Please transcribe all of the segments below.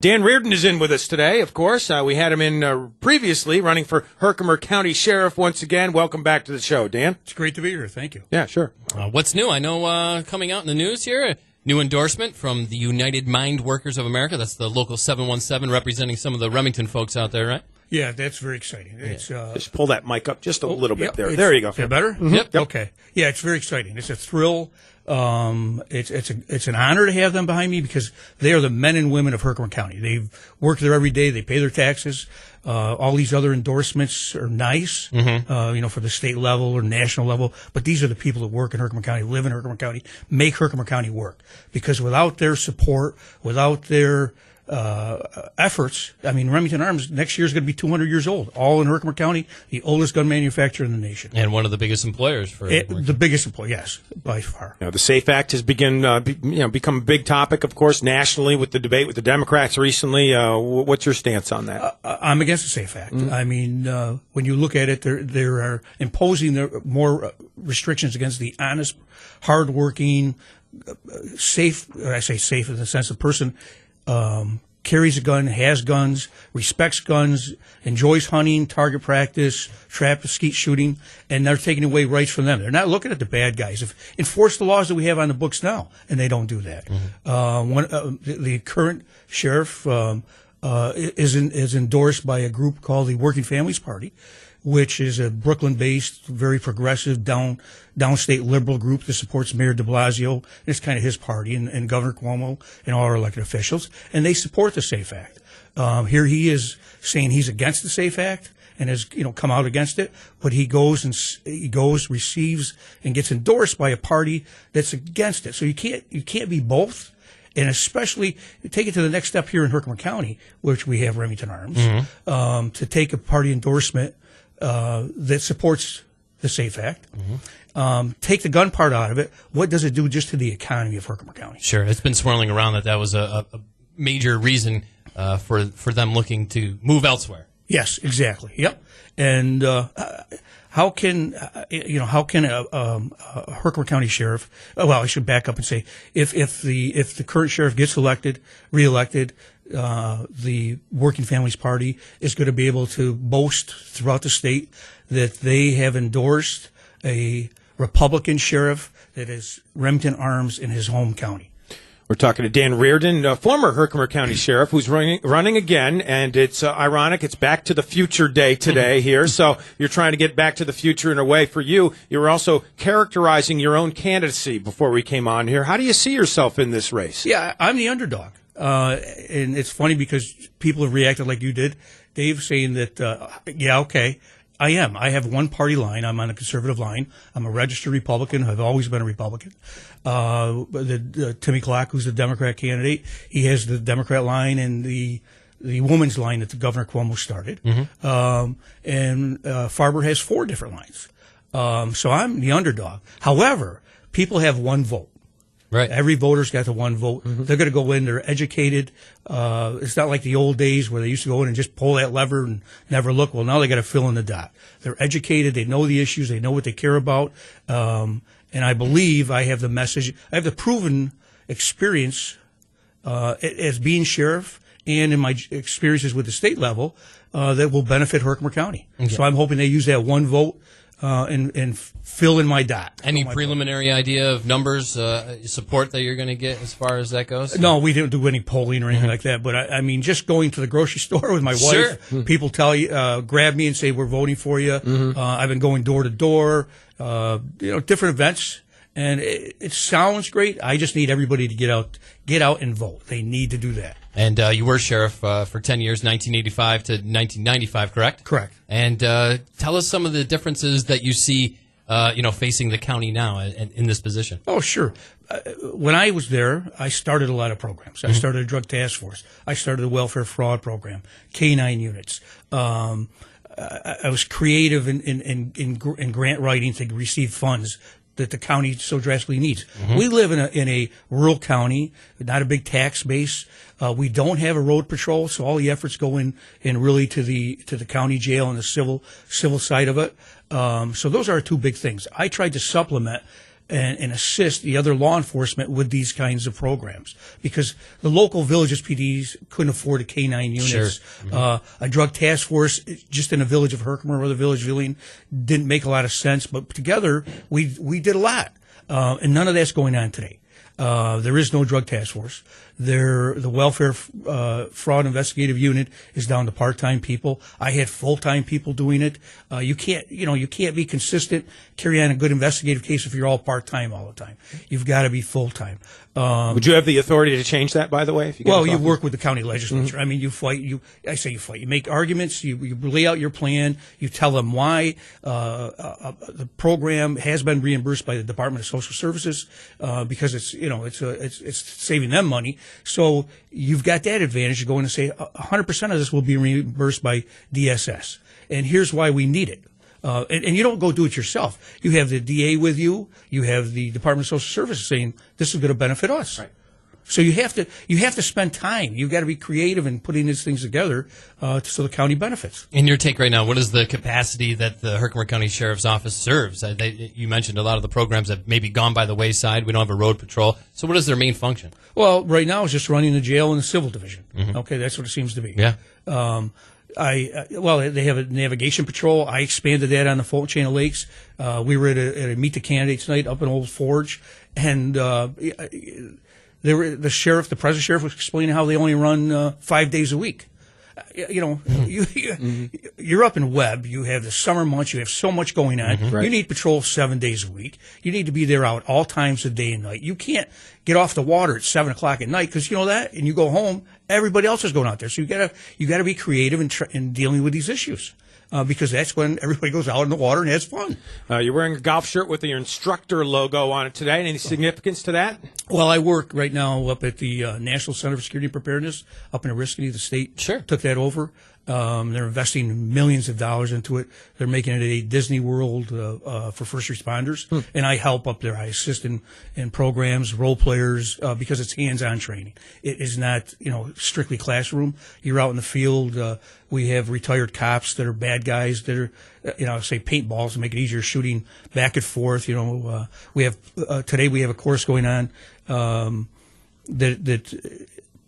Dan Reardon is in with us today, of course. We had him in previously running for Herkimer County Sheriff once again. Welcome back to the show, Dan. It's great to be here. Thank you. Yeah, sure. What's new? I know coming out in the news here, a new endorsement from the United Mine Workers of America. That's the local 717 representing some of the Remington folks out there, right? Yeah, that's very exciting. It's, just pull that mic up just a little bit yep, there. There you go. Is that better? Mm-hmm. Yep. Okay. Yeah, it's very exciting. It's a thrill. It's an honor to have them behind me because they are the men and women of Herkimer County. They've worked there every day. They pay their taxes. All these other endorsements are nice, for the state level or national level. But these are the people that work in Herkimer County, live in Herkimer County, make Herkimer County work. Because without their support, without their efforts, I mean, Remington Arms next year is going to be 200 years old, all in Herkimer County, the oldest gun manufacturer in the nation. And one of the biggest employers for the biggest employer, yes, by far. Now, the SAFE Act has become a big topic, of course, nationally with the debate with the Democrats recently. What's your stance on that? I'm against the SAFE Act. Mm-hmm. I mean, when you look at it, they are imposing more restrictions against the honest, hardworking, safe. I say safe in the sense of person. Carries a gun, has guns, respects guns, enjoys hunting, target practice, trap, skeet shooting, and they're taking away rights from them. They're not looking at the bad guys. Enforce the laws that we have on the books now, and they don't do that. Mm-hmm. The current sheriff is endorsed by a group called the Working Families Party, which is a Brooklyn-based, very progressive, downstate liberal group that supports Mayor de Blasio. It's kind of his party, and Governor Cuomo and all our elected officials, and they support the SAFE Act. Here he is saying he's against the SAFE Act and has come out against it, but he goes, receives, and gets endorsed by a party that's against it. So you can't be both. And especially take it to the next step here in Herkimer County, which we have Remington Arms, to take a party endorsement that supports the SAFE Act. Mm-hmm. Take the gun part out of it. What does it do just to the economy of Herkimer County? Sure. It's been swirling around that was a major reason for them looking to move elsewhere. Yes, exactly. Yep. And how can a Herkimer County sheriff? Well, I should back up and say if the current sheriff gets reelected, the Working Families Party is going to be able to boast throughout the state that they have endorsed a Republican sheriff that is Remington Arms in his home county. We're talking to Dan Reardon, former Herkimer County Sheriff, who's running again, and it's ironic. It's Back to the Future Day today here, so you're trying to get back to the future in a way. For you, you were also characterizing your own candidacy before we came on here. How do you see yourself in this race? Yeah, I'm the underdog. And it's funny because people have reacted like you did, Dave, saying that, okay, I am. I have one party line. I'm on a conservative line. I'm a registered Republican. I've always been a Republican. Timmy Clark, who's the Democrat candidate, he has the Democrat line and the woman's line that the Governor Cuomo started. Mm-hmm. And Farber has 4 different lines. So I'm the underdog. However, people have one vote. Right. Every voter's got the one vote. Mm-hmm. They're going to go in. They're educated. It's not like the old days where they used to go in and just pull that lever and never look. Well, now they got to fill in the dot. They're educated. They know the issues. They know what they care about. And I believe I have the message. I have the proven experience as being sheriff and in my experiences with the state level that will benefit Herkimer County. Okay. So I'm hoping they use that one vote and fill in my dot. Any preliminary idea of numbers, support that you're going to get as far as that goes? No, we didn't do any polling or anything like that. But I mean, just going to the grocery store with my wife, people tell you, grab me and say, we're voting for you. Mm-hmm. I've been going door to door, different events. And it sounds great. I just need everybody to get out and vote. They need to do that. And you were sheriff for 10 years, 1985 to 1995, correct? Correct. And tell us some of the differences that you see, facing the county now in this position. Oh, sure. When I was there, I started a lot of programs. Mm-hmm. I started a drug task force. I started a welfare fraud program, K-9 units. I was creative in grant writing to receive funds that the county so drastically needs. Mm-hmm. We live in a rural county, not a big tax base. We don't have a road patrol, so all the efforts go in really to the county jail and the civil side of it. So those are 2 big things. I tried to supplement and assist the other law enforcement with these kinds of programs, because the local villages PDs couldn't afford a K-9 units. Sure. A drug task force just in the village of Herkimer or the village of Villian didn't make a lot of sense, but together we did a lot. And none of that's going on today. There is no drug task force. The welfare fraud investigative unit is down to part-time people. I had full-time people doing it. You can't be consistent, carry on a good investigative case if you're all part-time all the time. You've got to be full-time. Would you have the authority to change that, by the way? If you you work with the county legislature. I mean, you fight. You make arguments. You lay out your plan. You tell them why. The program has been reimbursed by the Department of Social Services because it's saving them money. So you've got that advantage. You go in and say 100% of this will be reimbursed by DSS, and here's why we need it. And you don't go do it yourself. You have the DA with you. You have the Department of Social Services saying this is going to benefit us. Right. So you have to spend time. You've got to be creative in putting these things together so the county benefits. In your take right now, what is the capacity that the Herkimer County Sheriff's Office serves? You mentioned a lot of the programs have maybe gone by the wayside. We don't have a road patrol. So what is their main function? Well, right now it's just running the jail and the civil division. Mm-hmm. Okay, that's what it seems to be. Yeah. They have a navigation patrol. I expanded that on the Fulton Chain of Lakes. We were at a Meet the Candidates night up in Old Forge, and the present sheriff was explaining how they only run 5 days a week. You're up in Webb. You have the summer months. You have so much going on. Mm-hmm. Right. You need patrol 7 days a week. You need to be there out all times of day and night. You can't get off the water at 7 o'clock at night because you know that, and you go home. Everybody else is going out there, so you gotta be creative in dealing with these issues. Because that's when everybody goes out in the water and has fun. You're wearing a golf shirt with your instructor logo on it today. Any significance to that? Well, I work right now up at the National Center for Security and Preparedness up in Oriskany. The state took that over. They're investing millions of dollars into it. They're making it a Disney World for first responders. And I help up there. I assist in programs, role players, because it's hands-on training. It is not, strictly classroom. You're out in the field. We have retired cops that are bad guys that are, say paintballs to make it easier shooting back and forth. We have today we have a course going on that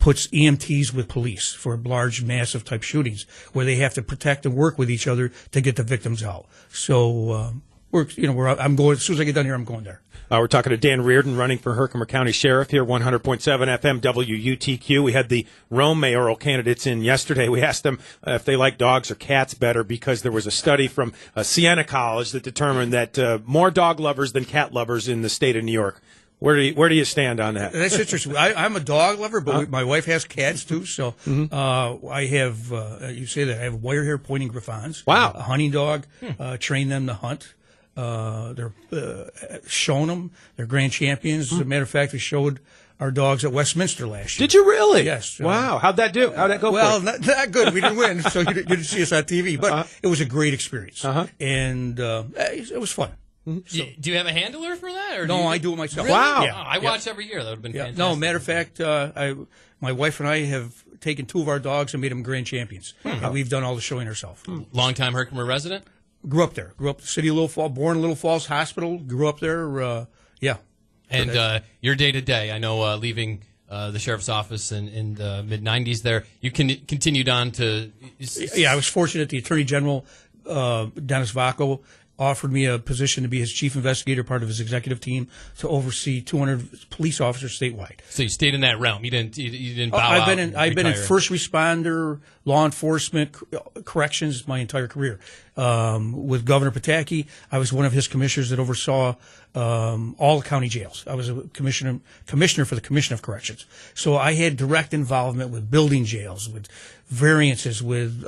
puts EMTs with police for large, massive type shootings where they have to protect and work with each other to get the victims out. So I'm going as soon as I get done here. I'm going there. We're talking to Dan Reardon, running for Herkimer County Sheriff here, 100.7 FM WUTQ. We had the Rome mayoral candidates in yesterday. We asked them if they like dogs or cats better because there was a study from Siena College that determined that more dog lovers than cat lovers in the state of New York. Where do you stand on that? That's interesting. I'm a dog lover, but my wife has cats too. So I have, you say that, I have wire hair pointing Griffons. Wow. A hunting dog, train them to hunt. They're shown them. They're grand champions. As a matter of fact, we showed our dogs at Westminster last year. Did you really? Yes. Wow. How'd that do? How'd that go? Well, not good. We didn't win, so you didn't see us on TV. But it was a great experience, and it was fun. So, do you have a handler for that? Or no, I do it myself. Really? Wow. Yeah. I watch every year. That would have been fantastic. No, matter of fact, my wife and I have taken 2 of our dogs and made them grand champions. And we've done all the showing ourselves. Long-time Herkimer resident? Grew up there. Grew up in the city of Little Falls, born in Little Falls Hospital. Grew up there, And your day-to-day, I know leaving the sheriff's office in the mid-'90s there, you continued on to... Yeah, I was fortunate. The Attorney General, Dennis Vacco, offered me a position to be his chief investigator, part of his executive team, to oversee 200 police officers statewide. So you stayed in that realm. You didn't bow out. I've been in first responder, law enforcement, corrections my entire career. With Governor Pataki, I was one of his commissioners that oversaw all the county jails. I was a commissioner for the Commission of Corrections. So I had direct involvement with building jails, with variances, with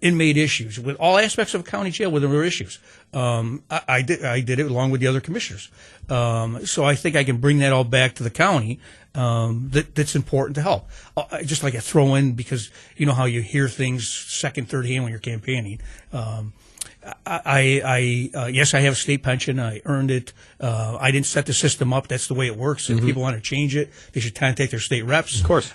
inmate issues, with all aspects of a county jail where there were issues. I did it along with the other commissioners. So I think I can bring that all back to the county. That's important to help. Just like a throw in, because you know how you hear things second, third hand when you're campaigning. Yes, I have a state pension. I earned it. I didn't set the system up. That's the way it works. If people want to change it, they should contact their state reps. Of course.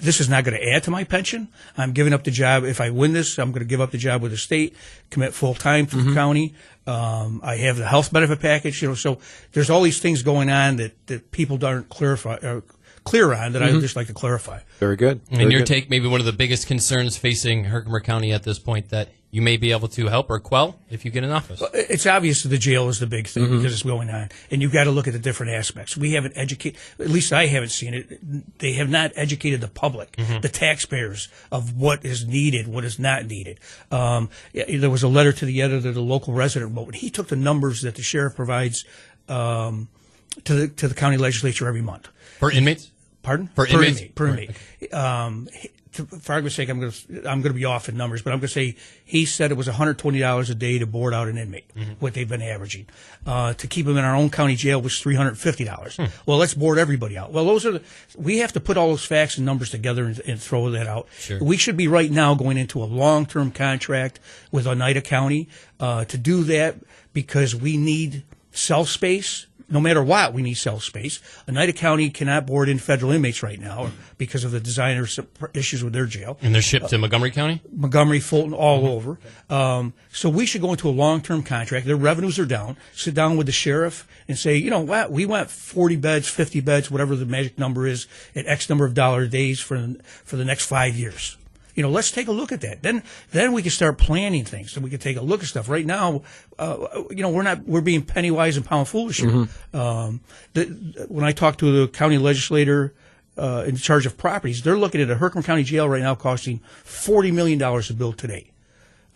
This is not going to add to my pension. I'm giving up the job. If I win this, I'm going to give up the job with the state, commit full time to the county. I have the health benefit package. So there's all these things going on that people aren't clear on that I would just like to clarify. Very good. And your take, maybe one of the biggest concerns facing Herkimer County at this point that you may be able to help or quell if you get in office. It's obvious that the jail is the big thing because it's going on, and you've got to look at the different aspects. We haven't educated, at least I haven't seen it. They have not educated the public, the taxpayers, of what is needed, what is not needed. There was a letter to the editor, the local resident wrote, and he took the numbers that the sheriff provides to the county legislature every month. For inmates? Pardon? Per inmate? Per inmate. For argument's sake, I'm going to be off in numbers, but I'm going to say he said it was $120 a day to board out an inmate, what they've been averaging. To keep them in our own county jail was $350. Well, let's board everybody out. Well, we have to put all those facts and numbers together and throw that out. Sure. We should be right now going into a long-term contract with Oneida County to do that because we need cell space. No matter what, we need cell space. Oneida County cannot board in federal inmates right now because of the designer issues with their jail. And they're shipped to Montgomery County? Montgomery, Fulton, all over. So we should go into a long-term contract. Their revenues are down. Sit down with the sheriff and say, you know what, we want 40 beds, 50 beds, whatever the magic number is, at X number of dollar days for the next 5 years. Let's take a look at that. Then we can start planning things, and we can take a look at stuff. Right now, we're being penny wise and pound foolish here. When I talk to the county legislator in charge of properties, they're looking at a Herkimer County jail right now costing $40 million to build today.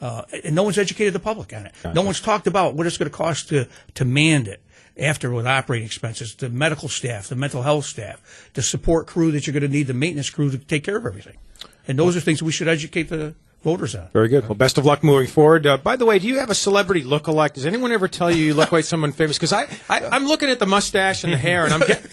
And no one's educated the public on it. Gotcha. No one's talked about what it's going to cost to man it after with operating expenses, the medical staff, the mental health staff, the support crew that you're going to need, the maintenance crew to take care of everything. And those are things we should educate the voters on. Very good. Well, best of luck moving forward. By the way, do you have a celebrity look-alike? Does anyone ever tell you look like someone famous? Because I'm looking at the mustache and the hair, and I'm getting...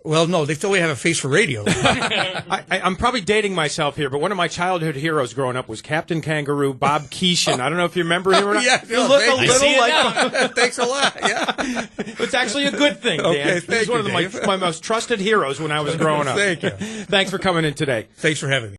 Well, no, they still have a face for radio. I'm probably dating myself here, but one of my childhood heroes growing up was Captain Kangaroo, Bob Keeshan. I don't know if you remember him or not. Yeah, you look a little like Thanks a lot. Yeah, it's actually a good thing, Dan. Okay, He's one of my most trusted heroes when I was growing up. Thank you. Thanks for coming in today. Thanks for having me.